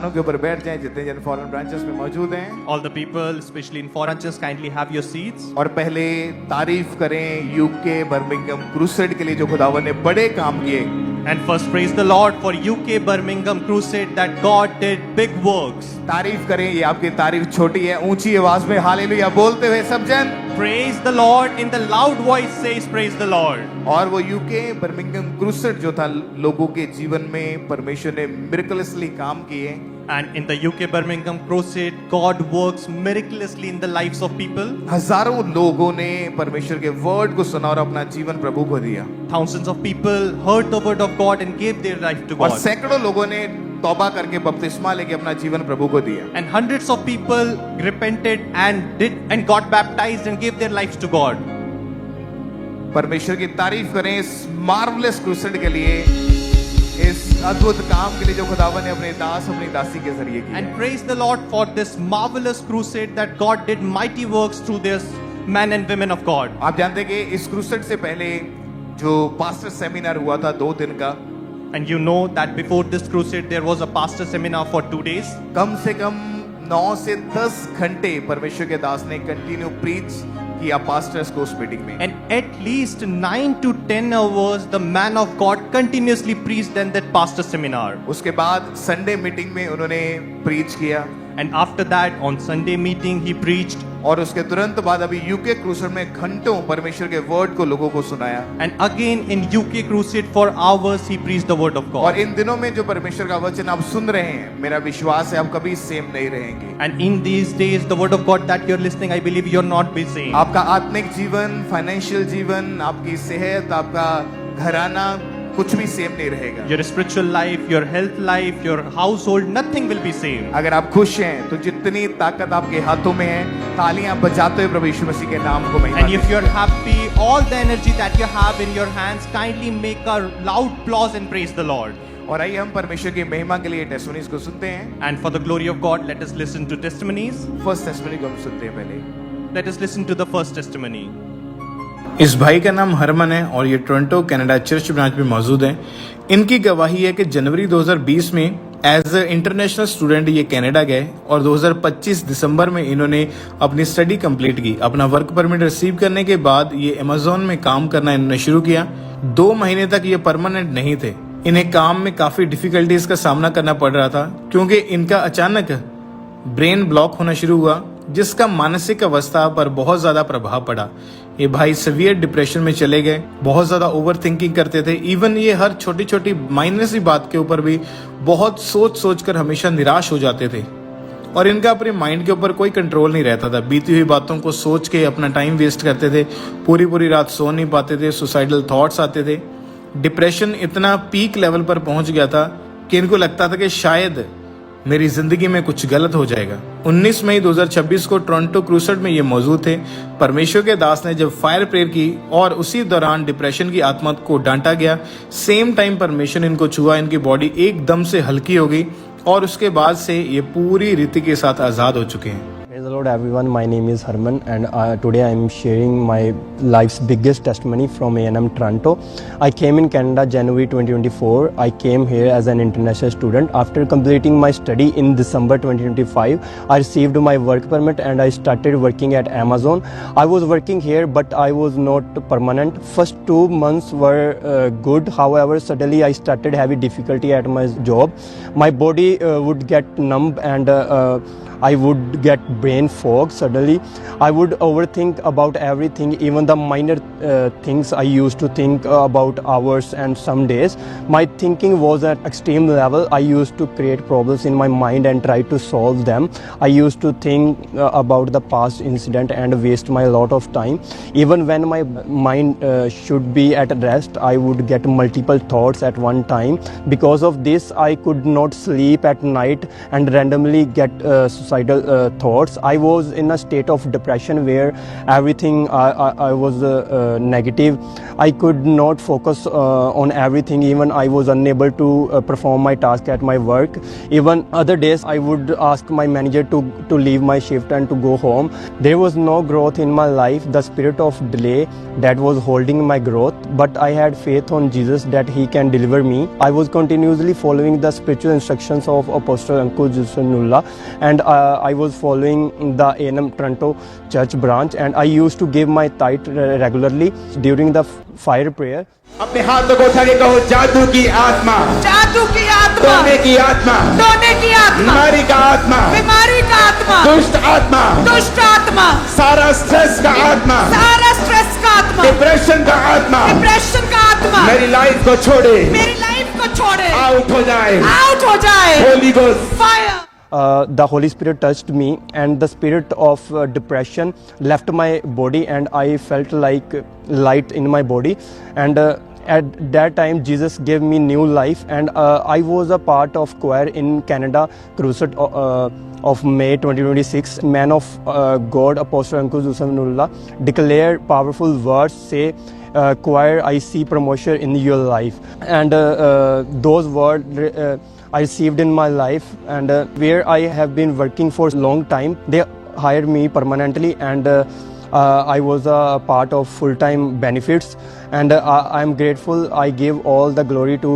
स्थानों के ऊपर बैठ जाएं जितने जन फॉरेन ब्रांचेस में मौजूद हैं। All the people, especially in foreign churches, kindly have your seats. और पहले तारीफ करें यूके बर्मिंघम क्रूसेड के लिए जो खुदावन ने बड़े काम किए। And first praise the Lord for UK Birmingham Crusade that God did big works. तारीफ करें, ये आपकी तारीफ छोटी है, ऊंची आवाज में हालेलुया बोलते हुए सब जन Praise the Lord in the loud voice says praise the Lord. और वो यूके बर्मिंघम क्रूसेड जो था लोगों के जीवन में परमेश्वर ने मिरेकलसली काम किए। And in the UK Birmingham Crusade, God works miraculously in the lives of people. हजारों लोगों ने परमेश्वर के वर्ड को सुना और अपना जीवन प्रभु को दिया। Thousands of people heard the word of God and gave their life to और God. सैकड़ों लोगों ने तौबा करके बपतिस्मा लेके अपना जीवन प्रभु को दिया। And hundreds of people repented and got baptized and gave their lives to God. परमेश्वर की तारीफ करें इस मार्वलस क्रूसेड के लिए, इस अद्भुत काम के लिए जो खुदावन ने अपने दास अपनी दासी के जरिए किया। And praise the Lord for this marvelous crusade that God did mighty works through this men and women of God. आप जानते हैं कि इस क्रूसेड से पहले जो पास्टर सेमिनार हुआ था 2 दिन का, And you know that before this crusade there was a pastor seminar for 2 days. कम से कम 9 से 10 घंटे परमेश्वर के दास ने कंटिन्यू प्रीच किया पास्टर्स को उस मीटिंग में। And at least 9 to 10 hours the man of God continuously preached in that pastor seminar. उसके बाद संडे मीटिंग में उन्होंने प्रीच किया। And after that on Sunday meeting he preached. और उसके तुरंत बाद अभी यूके क्रूसेड में घंटों परमेश्वर के वर्ड को लोगों को सुनाया। And again in UK crusade for hours he preached the word of God. और इन दिनों में जो परमेश्वर का वचन आप सुन रहे हैं, मेरा विश्वास है आप कभी सेम नहीं रहेंगे। And in these days the word of God that you're listening, I believe you're not be same. आपका आत्मिक जीवन, फाइनेंशियल जीवन, आपकी सेहत, आपका घराना कुछ भी सेम नहीं रहेगा। Your spiritual life, your health life, your household, nothing will be same. अगर आप खुश हैं तो जितनी ताकत आपके हाथों में है, तालियां बजाते हुए प्रभु यीशु मसीह के नाम को महिमा And if दें। you're happy, all the energy that you have in your hands, kindly make a loud applause and praise the Lord. और आइए हम परमेश्वर की महिमा के लिए टेस्टिमनीज को सुनते हैं। And for the glory of God, let us listen to testimonies. First testimony को हम सुनते हैं पहले। Let us listen to the first testimony. इस भाई का नाम हरमन है और ये टोरंटो कनाडा चर्च ब्रांच में मौजूद हैं। इनकी गवाही है कि जनवरी 2020 में एज ए इंटरनेशनल स्टूडेंट ये कनाडा गए और 2025 दिसंबर में इन्होंने अपनी स्टडी कंप्लीट की। अपना वर्क परमिट रिसीव करने के बाद ये अमेजोन में काम करना इन्होंने शुरू किया। 2 महीने तक ये परमानेंट नहीं थे। इन्हें काम में काफी डिफिकल्टीज का सामना करना पड़ रहा था क्योंकि इनका अचानक ब्रेन ब्लॉक होना शुरू हुआ, जिसका मानसिक अवस्था पर बहुत ज्यादा प्रभाव पड़ा। ये भाई सीवियर डिप्रेशन में चले गए, बहुत ज्यादा ओवर थिंकिंग करते थे। इवन ये हर छोटी छोटी माइनर सी बात के ऊपर भी बहुत सोच कर हमेशा निराश हो जाते थे और इनका अपने माइंड के ऊपर कोई कंट्रोल नहीं रहता था। बीती हुई बातों को सोच के अपना टाइम वेस्ट करते थे, पूरी रात सो नहीं पाते थे, सुसाइडल थॉट्स आते थे। डिप्रेशन इतना पीक लेवल पर पहुंच गया था कि इनको लगता था कि शायद मेरी जिंदगी में कुछ गलत हो जाएगा। 19 मई 2026 को टोरंटो क्रूसेड में ये मौजूद थे। परमेश्वर के दास ने जब फायर प्रेयर की और उसी दौरान डिप्रेशन की आत्मा को डांटा गया, सेम टाइम परमेश्वर इनको छुआ, इनकी बॉडी एकदम से हल्की हो गई और उसके बाद से ये पूरी रीति के साथ आजाद हो चुके हैं। Praise the Lord everyone, my name is Harman and today I am sharing my life's biggest testimony from A&M Toronto. I came in Canada January 2024. I came here as an international student. After completing my study in December 2025, I received my work permit and I started working at Amazon. I was working here but I was not permanent. First 2 months were good. However, suddenly I started having difficulty at my job. My body would get numb and I would get brain fog suddenly. I would overthink about everything, even the minor things I used to think about hours and some days. My thinking was at extreme level. I used to create problems in my mind and try to solve them. I used to think about the past incident and waste my lot of time. Even when my mind should be at rest, I would get multiple thoughts at one time. Because of this, I could not sleep at night and randomly get suicidal thoughts. I I was in a state of depression where everything I was negative. I could not focus on everything. Even I was unable to perform my task at my work. Even other days I would ask my manager to leave my shift and to go home. There was no growth in my life. The spirit of delay that was holding my growth, but I had faith on Jesus that he can deliver me. I was continuously following the spiritual instructions of Apostle Ankur Jusanullah, and I was following the A&M Toronto church branch, and I used to give my tithe regularly during the fire prayer. अपने हाथों को उठा के कहो, जादू की आत्मा, जादू की आत्मा, सोने की आत्मा, सोने की आत्मा, बीमारी का आत्मा, बीमारी का आत्मा, दुष्ट आत्मा, दुष्ट आत्मा, सारा स्ट्रेस का आत्मा, सारा स्ट्रेस का आत्मा, डिप्रेशन का आत्मा, डिप्रेशन का आत्मा मेरी लाइफ को छोड़े, मेरी लाइफ को छोड़े, आउट हो जाए, आउट हो जाए, Holi ghost, fire. The Holy Spirit touched me, and the spirit of depression left my body, and I felt like light in my body. And at that time, Jesus gave me new life, and I was a part of choir in Canada Crusade of May 2026. Man of God, Apostle Ankur Jusanullah, declared powerful words, say, choir, I see promotion in your life. And those words I received in my life, and where I have been working for a long time, they hired me permanently, and I was a part of full-time benefits, and I am grateful. I give all the glory to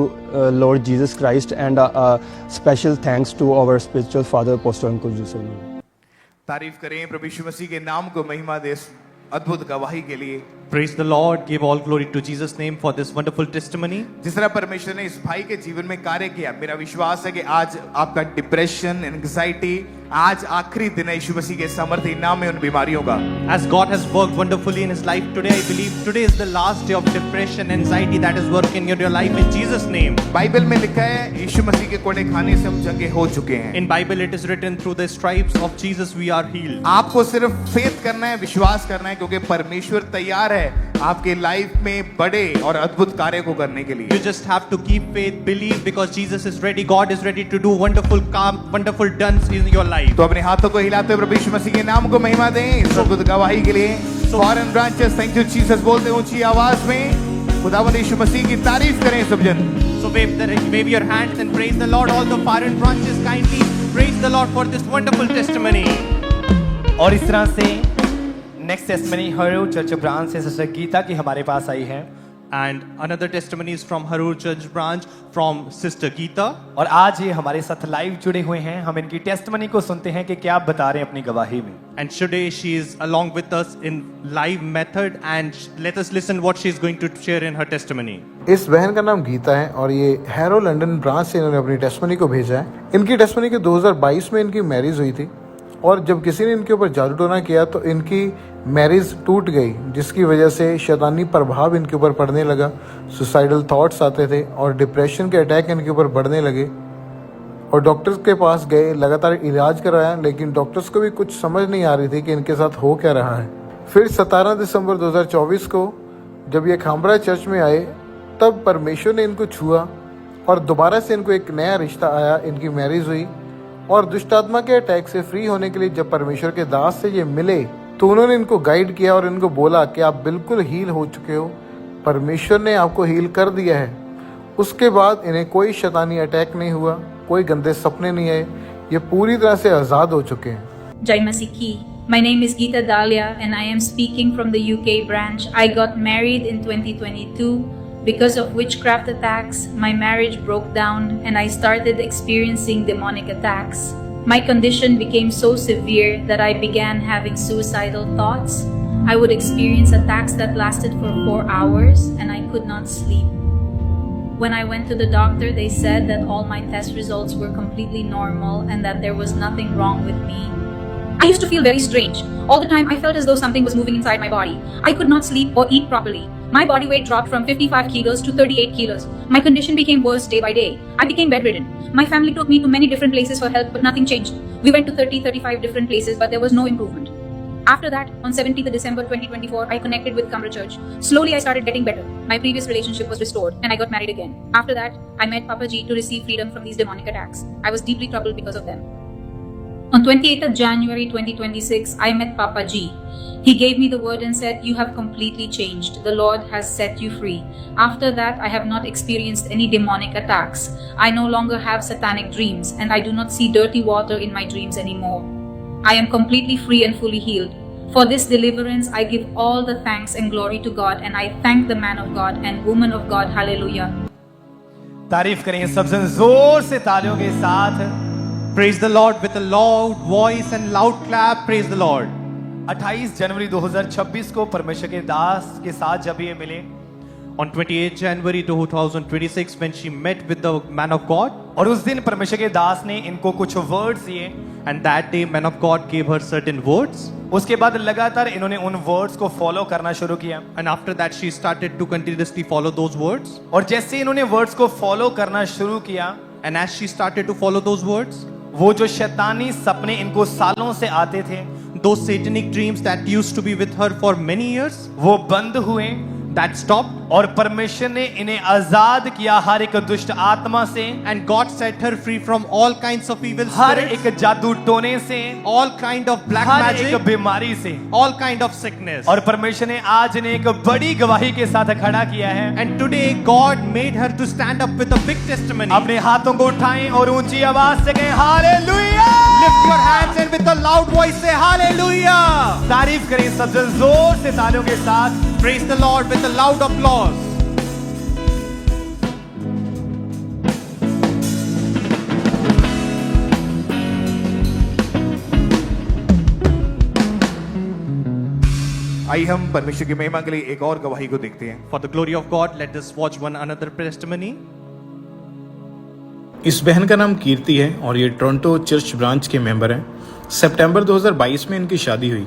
Lord Jesus Christ, and special thanks to our spiritual father, Apostle Ankur Jusanullah. तारीफ करें प्रभु यीशु मसीह के नाम को महिमा दे इस अद्भुत गवाही के लिए। Praise the Lord. Give all glory to Jesus' name for this wonderful testimony. जिस तरह परमेश्वर ने इस भाई के जीवन में कार्य किया, मेरा विश्वास है कि आज आपका डिप्रेशन, एंजाइटी, आज आखिरी दिन है यीशु मसीह के सामर्थ्य नाम में उन बीमारियों का। As God has worked wonderfully in his life today, I believe today is the last day of depression, anxiety that is working in your life in Jesus' name. Bible में लिखा है यीशु मसीह के कोड़े खाने से हम चंगे हो चुके हैं। In Bible it is written, through the stripes of Jesus we are healed. आपको सिर्फ फेथ करना है, विश्वास करना है, क्योंकि परमेश्वर तैयार है आपके लाइफ में बड़े और अद्भुत कार्य को करने के लिए। You just have to keep faith, believe, because Jesus is ready. God is ready to do wonderful done in your life. तो अपने हाथों को हिलाते हुए प्रभु यीशु मसीह के नाम को महिमा दें इस अद्भुत गवाही के लिए। Foreign branches, thank you Jesus बोलते ऊंची आवाज में खुदावंद यीशु मसीह की तारीफ करें सब जन। So wave your hands and praise the Lord. All the foreign branches kindly praise the Lord for this wonderful testimony. और इस तरह से नेक्स्ट टेस्टिमनी हर चर्च ब्रांच से सिस्टर गीता की हमारे पास आई है। And another testimony is from Harur Church branch from Sister Geeta. और आज ये हमारे साथ लाइव जुड़े हुए हैं। हम इनकी टेस्टिमनी को सुनते हैं कि क्या आप बता रहे हैं अपनी गवाही में। And today she is along with us in live method, and let us listen what she is going to share in her testimony. इस बहन का नाम गीता है और ये हैरो लंदन ब्रांच से इन्होंने अपनी टेस्टिमनी को भेजा है। इनकी टेस्टिमनी के 2022 में इनकी मैरिज हुई थी, और जब किसी ने इनके ऊपर जादू टोना किया तो इनकी मैरिज टूट गई, जिसकी वजह से शैतानी प्रभाव इनके ऊपर पड़ने लगा। सुसाइडल थॉट्स आते थे और डिप्रेशन के अटैक इनके ऊपर बढ़ने लगे, और डॉक्टर्स के पास गए, लगातार इलाज कराया, लेकिन डॉक्टर्स को भी कुछ समझ नहीं आ रही थी कि इनके साथ हो क्या रहा है। फिर 17 दिसंबर 2024 को जब ये खामरा चर्च में आए, तब परमेश्वर ने इनको छुआ और दोबारा से इनको एक नया रिश्ता आया, इनकी मैरिज हुई। और दुष्टात्मा के अटैक से फ्री होने के लिए जब परमेश्वर के दास से ये मिले तो उन्होंने इनको गाइड किया और इनको बोला कि आप बिल्कुल हील हो चुके हो, परमेश्वर ने आपको हील कर दिया है। उसके बाद इन्हें कोई शैतानी अटैक नहीं हुआ, कोई गंदे सपने नहीं आए, ये पूरी तरह से आज़ाद हो चुके हैं। Jai Masih Ki. My name is Geeta Dalia and I am speaking from the UK branch. I got married in 2022. Because of witchcraft attacks, my marriage broke down and I started experiencing demonic attacks. My condition became so severe that I began having suicidal thoughts. I would experience attacks that lasted for 4 hours and I could not sleep. When I went to the doctor, they said that all my test results were completely normal and that there was nothing wrong with me. I used to feel very strange. All the time I felt as though something was moving inside my body. I could not sleep or eat properly. My body weight dropped from 55 kilos to 38 kilos. My condition became worse day by day. I became bedridden. My family took me to many different places for help, but nothing changed. We went to 35 different places, but there was no improvement. After that, on 17th December 2024, I connected with Kamra Church. Slowly, I started getting better. My previous relationship was restored, and I got married again. After that, I met Papa Ji to receive freedom from these demonic attacks. I was deeply troubled because of them. On 28th of January 2026, I met Papa G. He gave me the word and said, "You have completely changed. The Lord has set you free." After that, I have not experienced any demonic attacks. I no longer have satanic dreams, and I do not see dirty water in my dreams anymore. I am completely free and fully healed. For this deliverance, I give all the thanks and glory to God, and I thank the man of God and woman of God. Hallelujah. तारीफ करें सब जन जोर से तालियों के साथ। Praise the Lord with a loud voice and loud clap. Praise the Lord. 28 जनवरी 2026 को परमेश्वर के दास के साथ जब ये मिले On 28 January 2026, when she met with the man of God, और उस दिन परमेश्वर के दास ने इनको कुछ वर्ड्स दिए, and that day man of God gave her certain words, उसके बाद लगातार इन्होंने उन वर्ड्स को फॉलो करना शुरू किया। and after that she started to continuously follow those words. और जैसे इन्होंने वर्ड्स को फॉलो करना शुरू किया, And as she started to follow those words, वो जो शैतानी सपने इनको सालों से आते थे, those satanic dreams that used to be with her for many years, वो बंद हुए that stopped, और परमेश्वर ने इन्हें आजाद किया हर एक दुष्ट आत्मा से, and God set her free from all kinds of evil her spirits, एक जादू टोने से, all kind of black her magic, एक बीमारी से। all kind of sickness. और परमेश्वर ने आज इन्हें एक बड़ी गवाही के साथ खड़ा किया है। And today God made her to stand up with a big testimony. अपने हाथों को उठाएं और ऊंची आवाज से कहें hallelujah. Lift your hands and with a loud voice say hallelujah. तारीफ करें सब जन जोर से तालियों के साथ। Praise the Lord with a loud applause. आइए हम परमेश्वर की महिमा के लिए एक और गवाही को देखते हैं। For the glory of God, let us watch one another testimony. इस बहन का नाम कीर्ति है और ये टोरंटो चर्च ब्रांच के मेंबर हैं। सितंबर 2022 में इनकी शादी हुई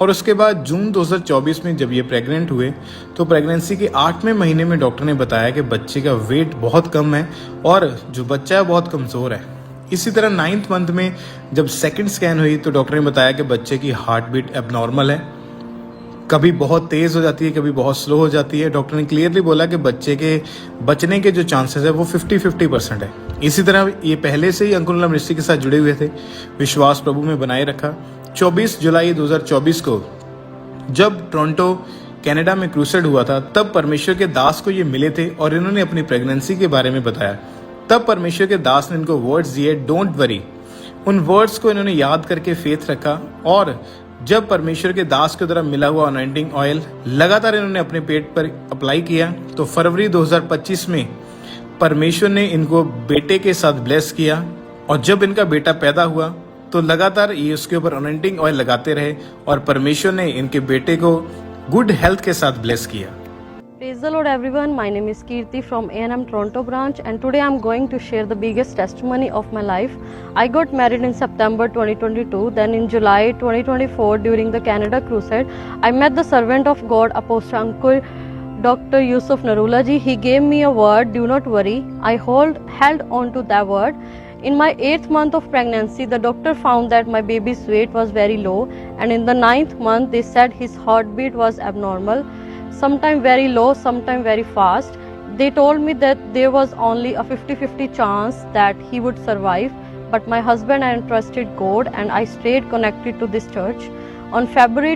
और उसके बाद जून 2024 में जब ये प्रेग्नेंट हुए तो प्रेगनेंसी के 8वें महीने में डॉक्टर ने बताया कि बच्चे का वेट बहुत कम है और जो बच्चा है बहुत कमज़ोर है। इसी तरह 9th मंथ में जब सेकंड स्कैन हुई तो डॉक्टर ने बताया कि बच्चे की हार्ट बीट एबनॉर्मल है, कभी बहुत तेज़ हो जाती है, कभी बहुत स्लो हो जाती है। डॉक्टर ने क्लियरली बोला कि बच्चे के बचने के जो चांसेस है वो 50-50% है। इसी तरह ये पहले से ही अंकुरला मिनिस्ट्री के साथ जुड़े हुए थे, विश्वास प्रभु में बनाए रखा। 24 जुलाई 2024 को जब टोरंटो कनाडा में क्रूसेड हुआ था तब परमेश्वर के दास को ये मिले थे और इन्होंने अपनी प्रेगनेंसी के बारे में बताया। तब परमेश्वर के दास ने इनको वर्ड्स दिए, डोंट वरी। उन वर्ड्स को इन्होंने याद करके फेथ रखा और जब परमेश्वर के दास के द्वारा मिला हुआ अनॉइंटिंग ऑयल लगातार इन्होंने अपने पेट पर अप्लाई किया तो फरवरी 2025 में परमेश्वर ने इनको बेटे के साथ ब्लेस किया और जब इनका बेटा पैदा हुआ तो लगातार ये उसके ऊपर अनॉइंटिंग ऑयल लगाते रहे और परमेश्वर ने इनके बेटे को गुड हेल्थ के साथ ब्लेस किया। Praise the Lord everyone, my name is Kirti from A&M Toronto branch and today I'm going to share the biggest testimony of my life. I got married in September 2022, then in July 2024 during the Canada Crusade, I met the servant of God, Apostle Uncle Dr. Yusuf Narula ji. He gave me a word, do not worry. I held on to that word. In my 8th month of pregnancy, the doctor found that my baby's weight was very low and in the 9th month they said his heartbeat was abnormal. Sometime very low, sometime very fast. They told me that there was only a 50-50 chance that he would survive. But my husband and trusted God and I stayed connected to this church. On February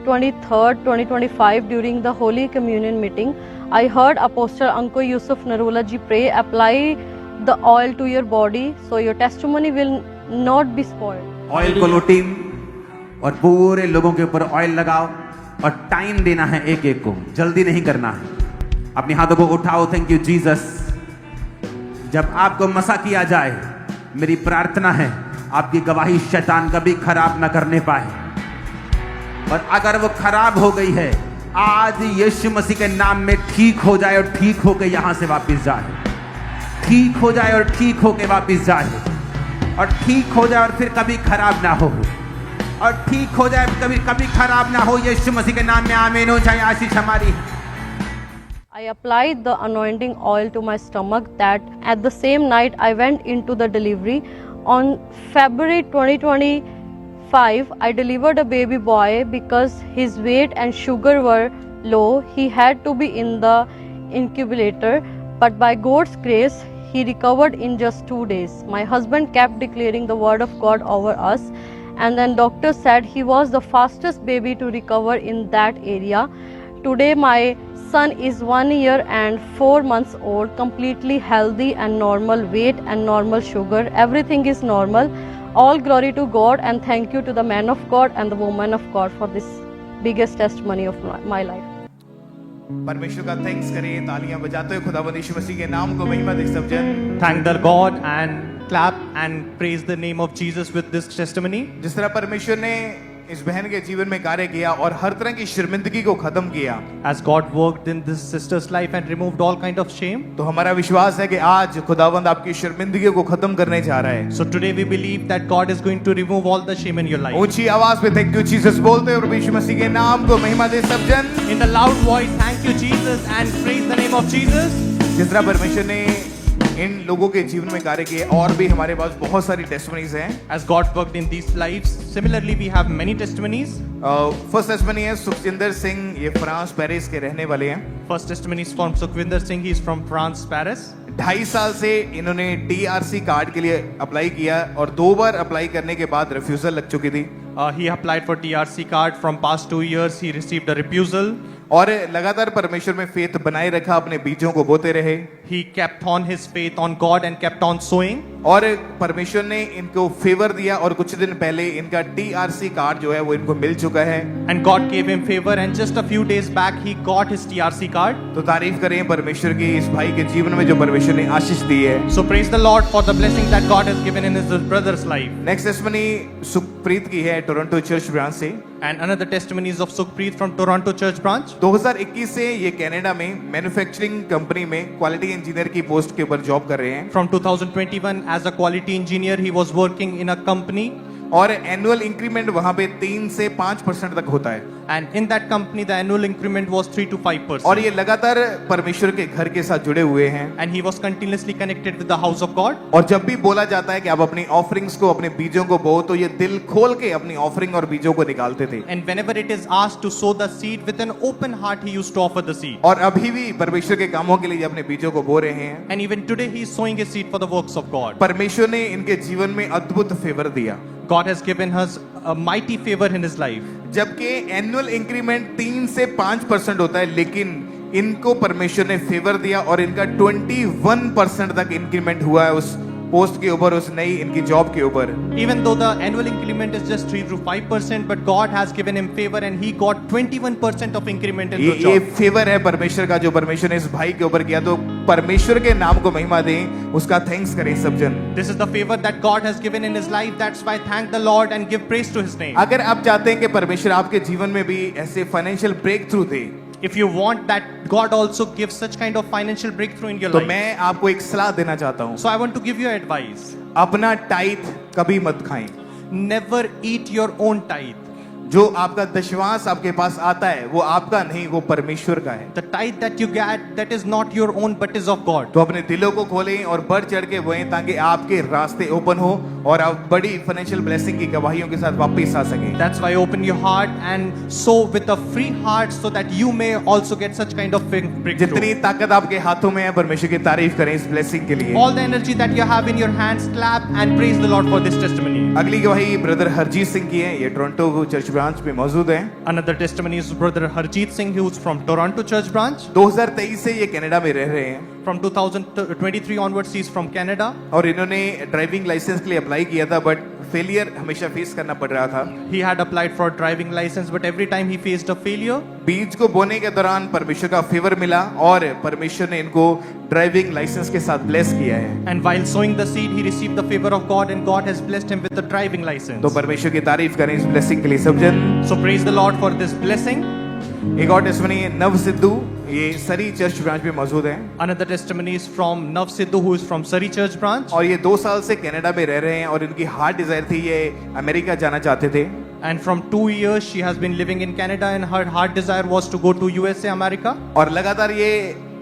23rd, 2025, during the Holy Communion meeting, I heard Apostle Uncle Yusuf Narula ji pray, apply the oil to your body so your testimony will not be spoiled. Oil को लो team और पूरे लोगों के ऊपर oil लगाओ और time देना है एक एक को, जल्दी नहीं करना है। अपने हाथों को उठाओ, थैंक यू जीसस। जब आपको मसा किया जाए, मेरी प्रार्थना है आपकी गवाही शैतान कभी खराब ना करने पाए और अगर वो खराब हो गई है आज यीशु मसीह के नाम में ठीक हो जाए और ठीक होके यहां से वापस जाए, ठीक हो जाए और ठीक होके वापस जाए और ठीक हो जाए और फिर कभी खराब ना हो और ठीक हो जाए कभी खराब ना हो। यीशु मसीह के नाम में आमीन हो जाए। आशीष हमारी। I applied the anointing oil to my stomach that at the same night I went into the delivery. On February 2025, I delivered a baby boy because his weight and sugar were low. He had to be in the incubator, but by God's grace, he recovered in just 2 days. My husband kept declaring the word of God over us, and then doctor said he was the fastest baby to recover in that area. Today my son is 1 year and 4 months old, completely healthy and normal weight and normal sugar. Everything is normal. All glory to God, and thank you to the man of God and the woman of God for this biggest testimony of my life. परमेश्वर का thanks करें, तालियां बजाते हुए खुदावंद यीशु मसीह के नाम को महिमा दे सब जन। Thank the God and clap and praise the name of Jesus with this testimony. जिस तरह परमेश्वर ने इस बहन के जीवन में कार्य किया और हर तरह की शर्मिंदगी को खत्म किया, As God worked in this sister's life and removed all kind of shame. तो हमारा विश्वास है कि आज खुदावंद आपकी शर्मिंदगी को खत्म करने जा रहा है। So today we believe that God is going to remove all the shame in your life. ऊंची आवाज में थैंक यू जीसस बोलते हुए यीशु मसीह के नाम को महिमा दे सब जन। In the loud voice, thank you Jesus and praise the name of Jesus. जिस तरह परमेश्वर ने इन लोगों के जीवन में कार्य किए, और भी हमारे पास बहुत सारी टेस्टिमनीज हैं। As God worked in these lives, similarly we have many testimonies. First testimony है सुखजिंदर सिंह, ये फ्रांस पेरिस के रहने वाले हैं। First testimony is from Sukhvinder Singh. He is from France, Paris. 2.5 साल से इन्होंने TRC कार्ड के लिए अप्लाई किया और 2 बार अप्लाई करने के बाद रिफ्यूजल लग चुकी थी। He applied for TRC card. From past 2 years, he received a refusal. और लगातार परमेश्वर में फेथ बनाए रखा, अपने बीजों को बोते रहे। He kept on his faith on God and kept on sowing. और परमेश्वर ने इनको फेवर दिया और कुछ दिन पहले इनका TRC कार्ड जो है वो इनको मिल चुका है। And God gave him favor, and just a few days back he got his TRC card. तो तारीफ करें परमेश्वर की इस भाई के जीवन में जो परमेश्वर ने आशीष दी है। So praise the Lord for the blessing that God has given in his brother's life. Next testimony Sukhpreet की है, टोरंटो चर्च ब्रांच से। And another testimony is of Sukhpreet from Toronto Church Branch. 2021 से ये कनाडा में manufacturing company में quality engineer की post के ऊपर जॉब कर रहे हैं। From 2021, as a quality engineer, he was working in a company. और एनुअल इंक्रीमेंट वहां पे 3 से 5% तक होता है। And in that company, the annual increment was 3 to 5%. और ये लगातार परमेश्वर के घर के साथ जुड़े हुए हैं। And he was continuously connected with the house of God. और जब भी बोला जाता है कि आप अपनी ऑफरिंग्स को, अपने बीजों को बो, तो ये दिल खोल के अपनी ऑफरिंग और बीजों को निकालते थे। And whenever it is asked to sow the seed, with an open heart, he used to offer the seed. और अभी भी परमेश्वर के कामों के लिए अपने बीजों को बो रहे हैं। And even today, he is sowing his seed for the works of God. परमेश्वर ने इनके जीवन में अद्भुत फेवर दिया। God has given us a mighty favor in his life. जबकि एनुअल इंक्रीमेंट 3 से 5% होता है, लेकिन इनको परमेश्वर ने फेवर दिया और इनका 21% तक इंक्रीमेंट हुआ है उस पोस्ट के ऊपर, उस नई इनकी जॉब के ऊपर। Even though the annual increment is just 3 to 5%, but God has given him favor and he got 21% of increment in the ये job. फेवर है परमेश्वर का जो परमेश्वर ने इस भाई के ऊपर किया। तो परमेश्वर के नाम को महिमा दें, उसका थैंक्स करें सब जन। This is the favor that God has given in his life. That's why thank the Lord and give praise to his name. अगर आप चाहते हैं कि परमेश्वर आपके जीवन में भी ऐसे फाइनेंशियल ब्रेक थ्रू दे, If you want that God also gives such kind of financial breakthrough in your तो life. मैं आपको एक सलाह देना चाहता हूँ। So I want to give you advice. अपना टाइथ कभी मत खाएं। Never eat your own tithe. जो आपका दशवांश आपके पास आता है वो आपका नहीं, वो परमेश्वर का है। The tithe that you get, that is not your own but is of God. तो अपने दिलों को खोलें और बढ़ चढ़ के बोएं, ताकि आपके रास्ते ओपन हो और आप बड़ी फाइनेंशियल ब्लेसिंग की गवाहियों के साथ वापस आ सकें। That's why open your heart and sow with a free heart so that you may also get such kind of breakthrough. जितनी ताकत आपके हाथों में है, परमेश्वर की तारीफ करें इस ब्लेसिंग के लिए। All the energy that you have in your hands, clap and praise the Lord for this testimony. अगली गवाही ब्रदर हरजीत सिंह की है, ये टोरंटो चर्च ब्रांच में मौजूद है। Another testimony is brother Harjeet Singh, who is from Toronto Church Branch. 2023 से ये कनाडा में रह रहे हैं। From 2023 onwards, he is from Canada. और इन्होंने ड्राइविंग लाइसेंस के लिए अप्लाई किया था, बट फेलियर हमेशा फेस करना पड़ रहा था। He had applied for a driving license, but every time he faced a failure. बीज को बोने के दौरान परमेश्वर का फेवर मिला और परमेश्वर ने इनको ड्राइविंग लाइसेंस के साथ ब्लेस किया है। And while sowing the seed, he received the favor of God, and God has blessed him with the driving license. तो परमेश्वर की तारीफ करें इस ब्लेसिंग के लिए सब जन। So praise the Lord for this blessing. एक और टेस्टिमनी है नव सिद्धू, ये सरी चर्च ब्रांच में मौजूद है। Another testimony is from Nav Sidhu, who is from Surrey Church Branch. और ये 2 साल से कनाडा में रह रहे हैं और इनकी हार्ट डिजायर थी, ये अमेरिका जाना चाहते थे। And from 2 years, she has been living in Canada, and her heart desire was to go to USA, America. और लगातार ये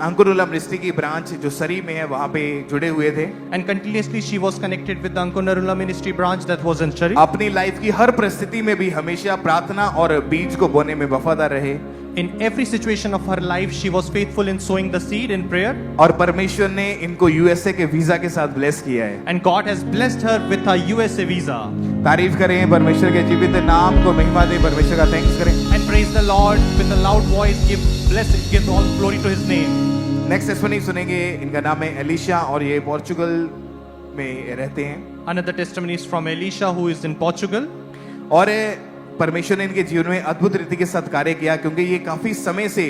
अंकुरुला मिनिस्ट्री की ब्रांच जो सरी में है वहां पे जुड़े हुए थे। And continuously she was connected with the Ankonarula ministry branch that was in Surrey. अपनी लाइफ की हर परिस्थिति में भी हमेशा प्रार्थना और बीज को बोने में वफादार रहे। In every situation of her life, she was faithful in sowing the seed in prayer. और परमेश्वर ने इनको यूएसए के वीजा के साथ ब्लेस किया है। And God has blessed her with a USA visa. तारीफ करें परमेश्वर के जीवित नाम को, महिमा दें, परमेश्वर का थैंक्स करें। And praise the Lord with a loud voice. Give all glory to His name. Next testimony सुनेंगे। इनका नाम है एलिशा और ये पोर्चुगल में रहते हैं। Another testimony is from Elisha, who is in Portugal. और परमेश्वर ने इनके जीवन में अद्भुत रीति के साथ कार्य किया, क्योंकि ये काफी समय से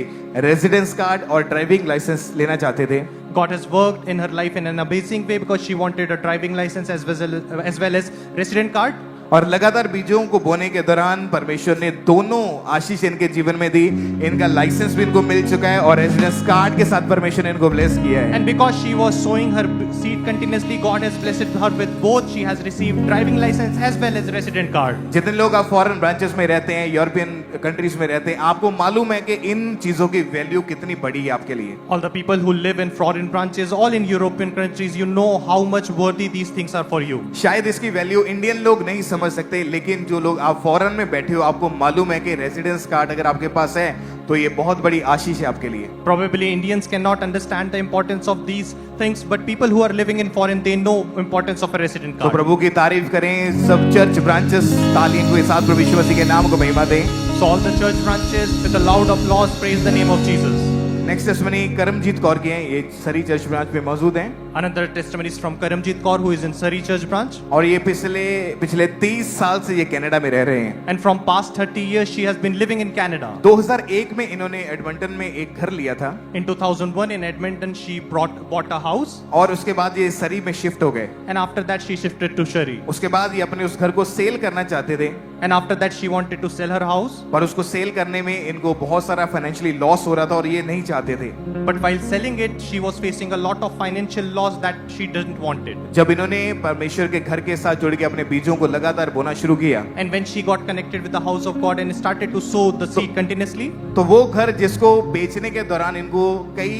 रेजिडेंस कार्ड और ड्राइविंग लाइसेंस लेना चाहते थे। God has worked in her life in an amazing way because she wanted a driving license as well as resident card. और लगातार बीजों को बोने के दौरान परमेश्वर ने दोनों आशीष इनके जीवन में दी। इनका लाइसेंस भी इनको मिल चुका है और रेजिडेंस कार्ड के साथ परमेश्वर ने इनको ब्लेस किया है। And because she was sowing her seed continuously, God has blessed her with both. She has received driving license as well as resident card. जितने लोग आप फॉरेन ब्रांचेस में रहते हैं, यूरोपियन कंट्रीज में रहते हैं, आपको मालूम है कि इन चीजों की वैल्यू कितनी बड़ी है आपके लिए। All the people who live in foreign branches, all in European countries, you know how much worthy these things are for you. शायद इसकी वैल्यू इंडियन लोग नहीं समझ सकते, लेकिन जो लोग आप फॉरेन में बैठे हो, आपको मालूम है कि रेजिडेंस कार्ड अगर आपके पास है तो ये बहुत बड़ी आशीष है आपके लिए। Probably Indians cannot understand the importance of these things, but people who are living in foreign, they know importance of a resident तो card. प्रभु की तारीफ करें। सब चर्च ब्रांचेस तालियों के साथ प्रभु यीशु मसीह के नाम को महिमा दें। So all the church branches with a loud applause praise the name of Jesus. Next testimony Karamjit Kaur की है, ये सरी चर्च ब्रांच में मौजूद हैं। Another testimony is from Karamjit Kaur, who is in Surrey Church branch. और ये पिछले 30 साल से ये कनाडा में रह रहे हैं। And from past 30 years, she has been living in Canada. 2001 में इन्होंने एडमंटन में एक घर लिया था। In 2001 in Edmonton, she bought a house. और उसके बाद ये सरी में शिफ्ट हो गए। And after that, she shifted to Surrey. उसके बाद ये अपने उस घर को सेल करना चाहते थे। And after that, she wanted to sell her house. पर उसको सेल करने में इनको बहुत सारा फाइनेंशियली लॉस हो रहा था और ये नहीं चाहते थे। But while selling it, she was facing a lot of financial loss that she didn't want it. जब इन्होंने परमेश्वर के घर के साथ जुड़ के अपने बीजों को लगातार बोना शुरू किया, And when she got connected with the house of God and started to sow the seed continuously, तो वो घर जिसको बेचने के दौरान इनको कई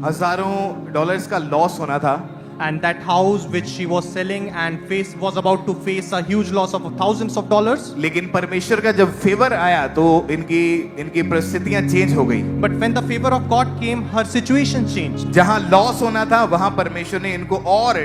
हजारों डॉलर्स का लॉस होना था, and that house which she was selling and was about to face a huge loss of thousands of dollars. लेकिन परमेश्वर का जब फेवर आया तो इनकी परिस्थितियां चेंज हो गई। But when the favor of God came, her situation changed. जहां लॉस होना था वहां परमेश्वर ने इनको और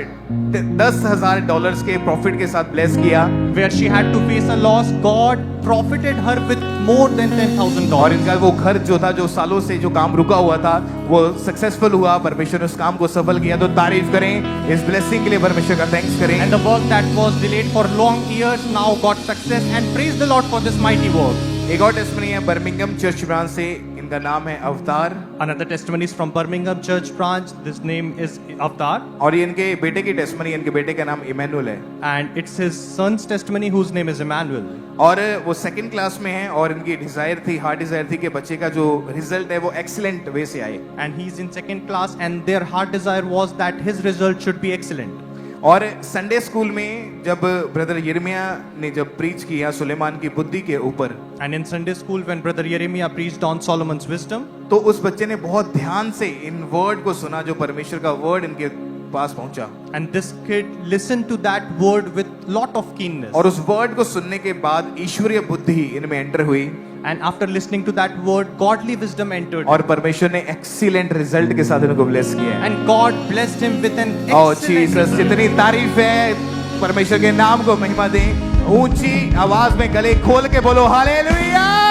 $10,000 के प्रॉफिट के साथ ब्लेस किया। Where she had to face a loss, God profited her with more than और $10,000. इनका वो घर जो था, जो सालों से जो काम रुका हुआ था, वो सक्सेसफुल हुआ। परमेश्वर ने उस काम को सफल किया। तो तारीफ करें इस ब्लेसिंग के लिए, परमेश्वर का थैंक्स करें। And the work that was delayed for long years now got success, and praise the Lord for this mighty work. एक और टेस्टिमनी है बर्मिंघम चर्च ब्रांच से, इनका नाम है अवतार। Another testimony is from Birmingham Church branch. This name is Avtar, और ये इनके बेटे की टेस्टिमनी, इनके बेटे का नाम इमैनुअल है and it's his son's testimony whose name is Emmanuel. और वो सेकंड क्लास में है और इनकी डिजायर थी, हार्ट डिजायर थी कि बच्चे का जो रिजल्ट है वो एक्सीलेंट वे से आए। And he's in second class, and their heart desire was that his result should be excellent. और संडे स्कूल में जब ब्रदर यिर्मयाह ने जब प्रीच किया सुलेमान की बुद्धि के ऊपर, And in Sunday school, when Brother Jeremiah preached on Solomon's wisdom, तो उस बच्चे ने बहुत ध्यान से इन वर्ड को सुना, जो परमेश्वर का वर्ड इनके पास पहुंचा। and this kid listened to that word with lot of keenness. और उस वर्ड को सुनने के बाद ईश्वरीय बुद्धि इनमें एंटर हुई And after listening to that word, godly wisdom entered. और परमेश्वर ने एक्सीलेंट रिजल्ट के साथ इनको ब्लेस किया। And God blessed him with an oh excellent Jesus, result. जितनी तारीफ है, परमेश्वर के नाम को महिमा दें। ऊंची आवाज में गले खोल के बोलो हालेलुया।